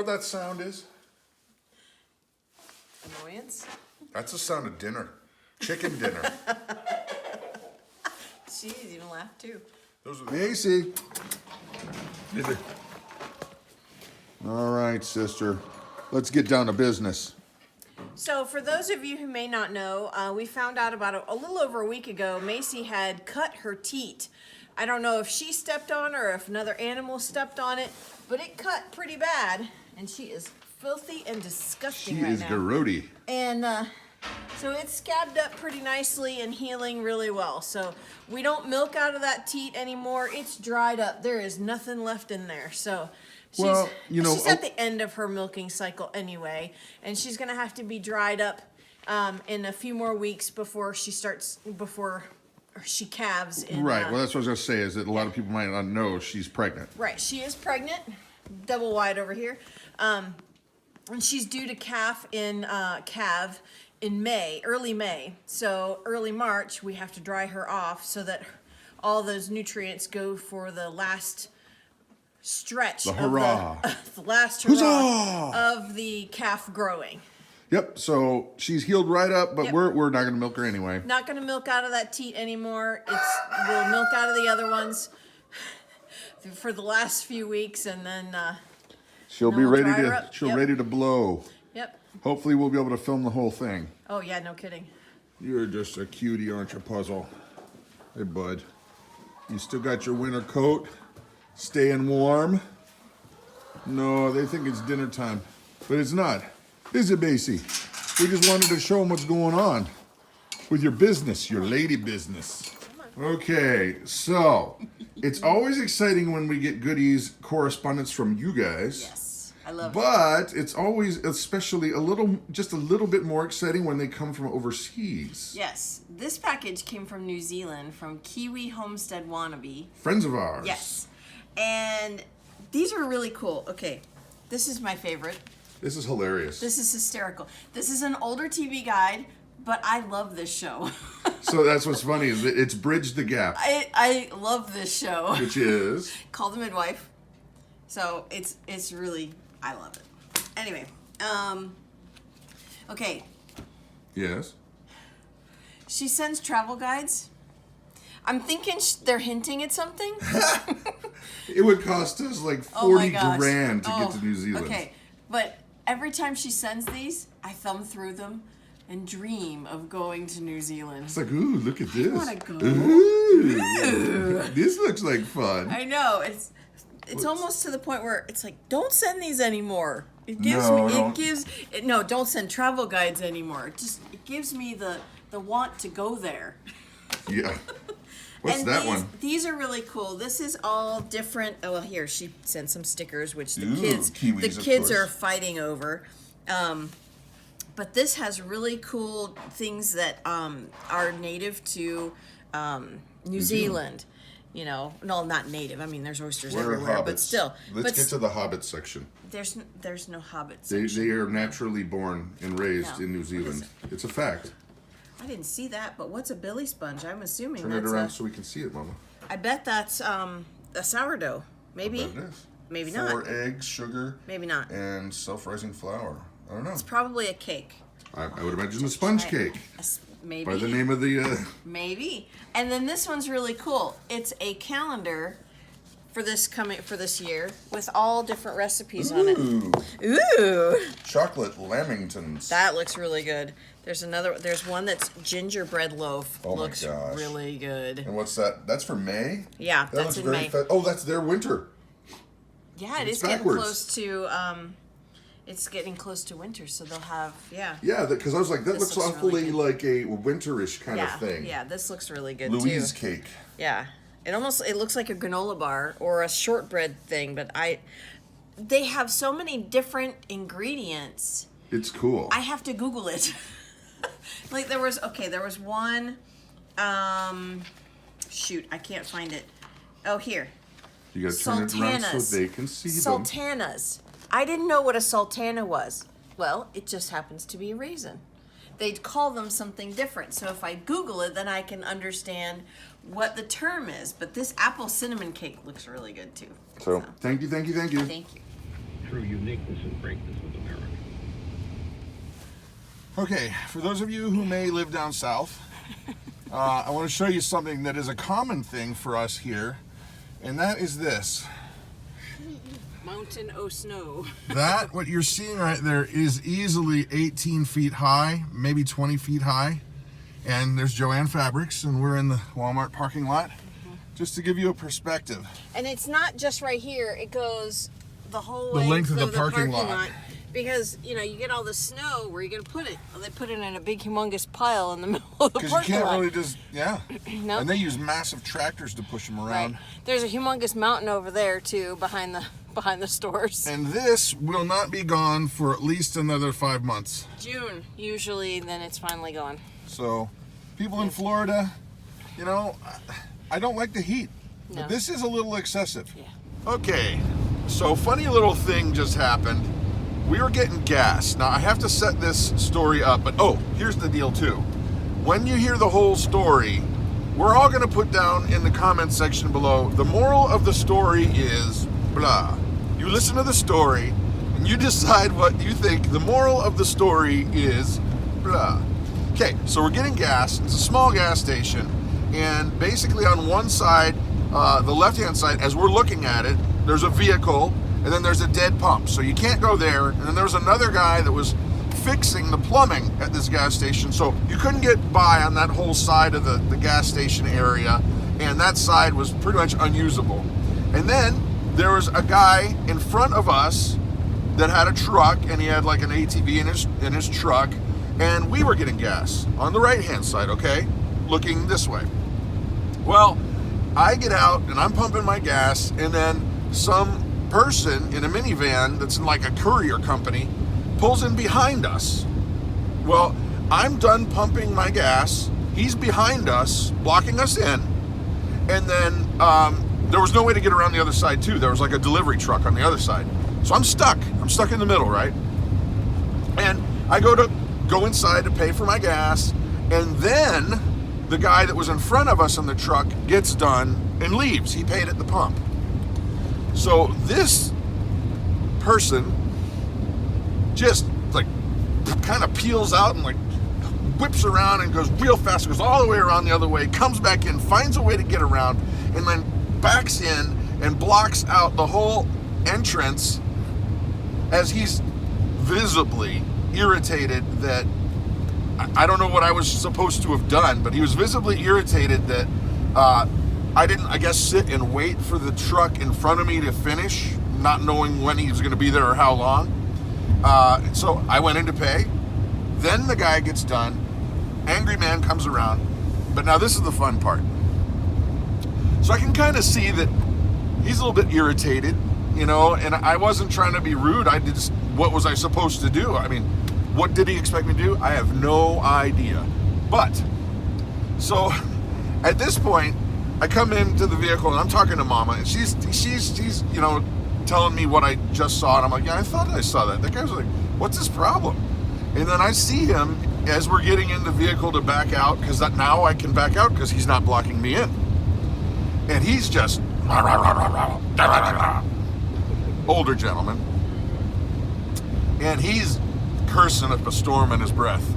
what that sound is? Annoyance? That's the sound of dinner. Chicken dinner. She's even laughed too. Those are Macy. All right, sister. Let's get down to business. So for those of you who may not know, we found out about a little over a week ago, Macy had cut her teat. I don't know if she stepped on or if another animal stepped on it, but it cut pretty bad, and she is filthy and disgusting right now. She is garrody. And so it's scabbed up pretty nicely and healing really well. So we don't milk out of that teat anymore. It's dried up. There is nothing left in there. So she's, she's at the end of her milking cycle anyway, and she's gonna have to be dried up in a few more weeks before she calves. Right. Well, that's what I was gonna say. Is that a lot of people might not know she's pregnant. Right. She is pregnant, double wide over here, and she's due to calve in May, early May. So early March, we have to dry her off so that all those nutrients go for the last stretch. The hurrah. The last hurrah of the calf growing. Yep. So she's healed right up, but Yep. we're not gonna milk her anyway. Not gonna milk out of that teat anymore. We'll milk out of the other ones for the last few weeks, and then she'll then be we'll ready dry her to. up. She'll Yep. ready to blow. Yep. Hopefully, we'll be able to film the whole thing. Oh yeah, no kidding. You're just a cutie, aren't you, Puzzle? Hey, bud. You still got your winter coat? Staying warm? No, they think it's dinner time, but it's not. Is it, Macy? We just wanted to show them what's going on with your business, your lady business. Okay, so it's always exciting when we get goodies, correspondence from you guys. Yes, I love it. But it's always, especially just a little bit more exciting when they come from overseas. Yes, this package came from New Zealand, from Kiwi Homestead Wannabe. Friends of ours. Yes, and these are really cool. Okay, this is my favorite. This is hilarious. This is hysterical. This is an older TV guide, but I love this show. So that's what's funny, is that it's bridged the gap. I love this show. Which is? Call the Midwife. So it's really, I love it. Anyway, okay. Yes. She sends travel guides. I'm thinking they're hinting at something. It would cost us like 40 grand to get to New Zealand. Okay, but every time she sends these, I thumb through them and dream of going to New Zealand. It's like, ooh, look at this. I want to go. Ooh. This looks like fun. I know. It's almost to the point where it's like, don't send these anymore. It gives don't send travel guides anymore. It gives me the want to go there. Yeah. What's that one? These are really cool. This is all different. Oh, well, here she sent some stickers, which the Kiwis, kids are fighting over. But this has really cool things that are native to New Zealand. You know, no, not native. I mean, there's oysters everywhere, but still. Let's get to the Hobbit section. There's no Hobbit section. They are naturally born and raised in New Zealand. It's a fact. I didn't see that, but what's a billy sponge? I'm assuming Turn it around so we can see it, Mama. I bet that's a sourdough. Maybe. I bet it is. Maybe not. 4 eggs, sugar. Maybe not. And self-rising flour. I don't know. It's probably a cake. I would imagine a sponge cake. Maybe. By the name of the... Maybe. And then this one's really cool. It's a calendar for this year with all different recipes on it. Ooh. Chocolate lamingtons. That looks really good. There's one that's gingerbread loaf. Oh looks my gosh. really good. And what's that? That's for May? Yeah, that that's looks in very May. Oh, that's their winter. Yeah, it is getting close to it's getting close to winter, so they'll have Yeah, because I was like, that looks awfully really like a winterish kind of thing. Yeah, this looks really good Louise too. cake. Yeah. It looks like a granola bar or a shortbread thing, but they have so many different ingredients. It's cool. I have to Google it. Like there was one shoot, I can't find it. Oh, here. You gotta turn it around so they can see them. Sultanas. I didn't know what a sultana was. Well, it just happens to be a raisin. They'd call them something different. So if I Google it, then I can understand what the term is. But this apple cinnamon cake looks really good too. So thank you. Thank you. true uniqueness and greatness of America. Okay, for those of you who may live down south, I want to show you something that is a common thing for us here, and that is this. Mountain o' snow. That, what you're seeing right there, is easily 18 feet high, maybe 20 feet high. And there's Joann Fabrics, and we're in the Walmart parking lot, just to give you a perspective. And it's not just right here, it goes the whole length of the parking lot. Because, you know, you get all the snow, where are you going to put it? Well, they put it in a big humongous pile in the middle of the parking lot. Because you can't really just, yeah. Nope. And they use massive tractors to push them around. Right. There's a humongous mountain over there, too, behind the stores. And this will not be gone for at least another 5 months. June, usually, then it's finally gone. So, people in Florida, you know, I don't like the heat. No. But this is a little excessive. Yeah. Okay, so funny little thing just happened. We were getting gas. Now, I have to set this story up, but oh, here's the deal too. When you hear the whole story, we're all gonna put down in the comments section below, the moral of the story is blah. You listen to the story, and you decide what you think the moral of the story is blah. Okay, so we're getting gas. It's a small gas station, and basically on one side, the left-hand side, as we're looking at it, there's a vehicle, and then there's a dead pump, so you can't go there. And then there was another guy that was fixing the plumbing at this gas station, so you couldn't get by on that whole side of the gas station area, and that side was pretty much unusable. And then there was a guy in front of us that had a truck, and he had like an ATV in his truck, and we were getting gas on the right-hand side, okay, looking this way. Well, I get out and I'm pumping my gas, and then some person in a minivan that's in like a courier company pulls in behind us. Well, I'm done pumping my gas, he's behind us, blocking us in, and then there was no way to get around the other side too. There was like a delivery truck on the other side. So I'm stuck in the middle, right? And I go inside to pay for my gas, and then the guy that was in front of us in the truck gets done and leaves. He paid at the pump. So this person just like kind of peels out and like whips around and goes real fast, goes all the way around the other way, comes back in, finds a way to get around, and then backs in and blocks out the whole entrance as he's visibly irritated that I don't know what I was supposed to have done, but he was visibly irritated that I didn't, I guess, sit and wait for the truck in front of me to finish, not knowing when he was going to be there or how long. So I went in to pay. Then the guy gets done. Angry man comes around. But now this is the fun part. So I can kind of see that he's a little bit irritated, you know, and I wasn't trying to be rude. I just, what was I supposed to do? I mean, what did he expect me to do? I have no idea. But, so at this point, I come into the vehicle and I'm talking to Mama, and she's you know, telling me what I just saw, and I'm like, yeah, I thought I saw that. That guy was like, what's his problem? And then I see him as we're getting in the vehicle to back out, because now I can back out because he's not blocking me in. And he's just older gentleman, and he's cursing up a storm in his breath.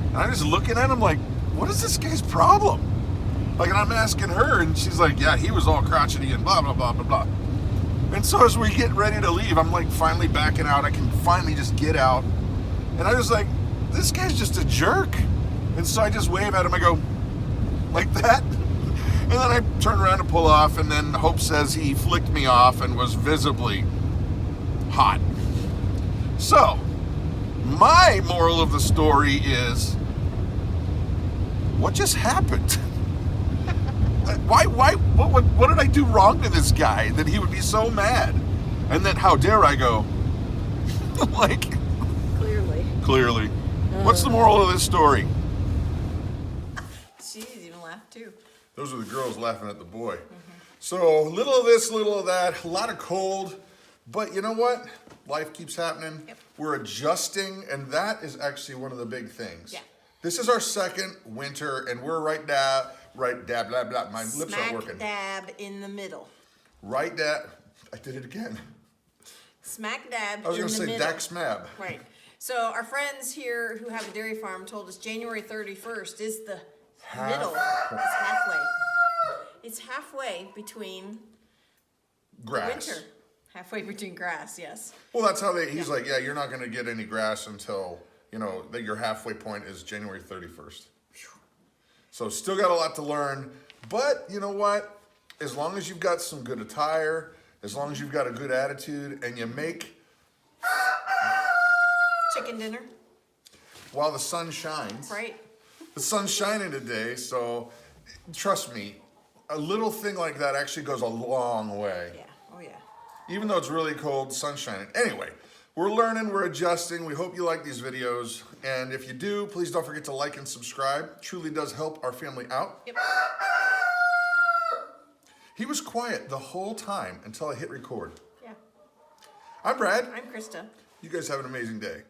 And I'm just looking at him like, what is this guy's problem? Like, and I'm asking her, and she's like, yeah, he was all crotchety and blah, blah, blah, blah, blah. And so as we get ready to leave, I'm like finally backing out. I can finally just get out. And I was like, this guy's just a jerk. And so I just wave at him. I go, like that. And then I turn around to pull off, and then Hope says he flicked me off and was visibly hot. So, my moral of the story is, what just happened? What did I do wrong to this guy that he would be so mad? And then how dare I go, like, clearly. What's the moral of this story? She's even laughed too. Those are the girls laughing at the boy. So little of this, little of that, a lot of cold, but you know what? Life keeps happening. Yep. We're adjusting, and that is actually one of the big things. Yeah. This is our second winter, and we're right dab, blah, blah. My lips aren't working. Smack dab in the middle. Right dab, I did it again. smack dab I was in going to the say middle. Dax Mab. Right. So our friends here who have a dairy farm told us January 31st is the middle. It's halfway. It's halfway between Grass. winter. Halfway between grass, yes. Well, that's how he's like, yeah, you're not going to get any grass until, that your halfway point is January 31st. So still got a lot to learn. But you know what? As long as you've got some good attire, as long as you've got a good attitude, and you make Chicken dinner, while the sun shines. right? The sun's shining today, so trust me, a little thing like that actually goes a long way. Yeah. Oh, yeah. Even though it's really cold, sun's shining. Anyway, we're learning, we're adjusting. We hope you like these videos. And if you do, please don't forget to like and subscribe. It truly does help our family out. Yep. He was quiet the whole time until I hit record. Yeah. I'm Brad. I'm Krista. You guys have an amazing day.